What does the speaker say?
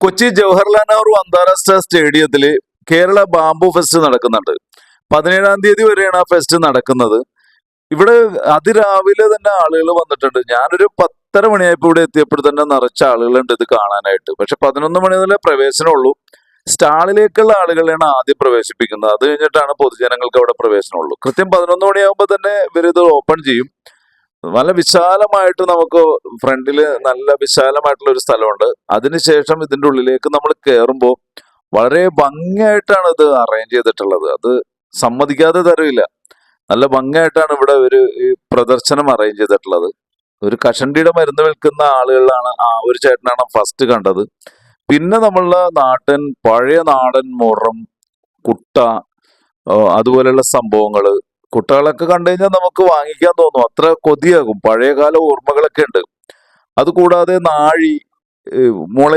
കൊച്ചി ജവഹർലാൽ നെഹ്റു അന്താരാഷ്ട്ര സ്റ്റേഡിയത്തില് Kerala bamboo fest നടക്കുന്നുണ്ട്. 17-ാം തീയതി വരെയാണ് ആ ഫെസ്റ്റ് നടക്കുന്നത്. ഇവിടെ അതിരാവിലെ തന്നെ ആളുകൾ വന്നിട്ടുണ്ട്. ഞാനൊരു 10:30 മണിയായപ്പോ ഇവിടെ എത്തിയപ്പോൾ തന്നെ നിറച്ച ആളുകളുണ്ട് ഇത് കാണാനായിട്ട്. പക്ഷെ 11 മണി മുതലേ പ്രവേശനമുള്ളൂ. സ്റ്റാളിലേക്കുള്ള ആളുകളെയാണ് ആദ്യം പ്രവേശിപ്പിക്കുന്നത്. അത് കഴിഞ്ഞിട്ടാണ് പൊതുജനങ്ങൾക്ക് അവിടെ പ്രവേശനമുള്ളൂ. കൃത്യം 11 മണിയാകുമ്പോൾ തന്നെ ഇവരിത് ഓപ്പൺ ചെയ്യും. നല്ല വിശാലമായിട്ട് നമുക്ക് ഫ്രണ്ടില് നല്ല വിശാലമായിട്ടുള്ള ഒരു സ്ഥലമുണ്ട്. അതിനുശേഷം ഇതിന്റെ ഉള്ളിലേക്ക് നമ്മൾ കയറുമ്പോൾ വളരെ ഭംഗിയായിട്ടാണ് ഇത് അറേഞ്ച് ചെയ്തിട്ടുള്ളത്. അത് സമ്മതിക്കാതെ തരവില്ല. നല്ല ഭംഗിയായിട്ടാണ് ഇവിടെ ഒരു ഈ പ്രദർശനം അറേഞ്ച് ചെയ്തിട്ടുള്ളത്. ഒരു കഷണ്ടിയുടെ മരുന്ന് വിൽക്കുന്ന ആളുകളാണ് ഒരു ചേട്ടനാണ് ഫസ്റ്റ് കണ്ടത്. പിന്നെ നമ്മളുടെ പഴയ നാടൻ മുറം, കുട്ട, അതുപോലെയുള്ള സംഭവങ്ങള്, കുട്ടകളൊക്കെ കണ്ടു കഴിഞ്ഞാൽ നമുക്ക് വാങ്ങിക്കാൻ തോന്നും. അത്ര കൊതിയാകും. പഴയകാല ഓർമ്മകളൊക്കെ ഉണ്ട്. അതുകൂടാതെ നാഴി, മുളയിൽ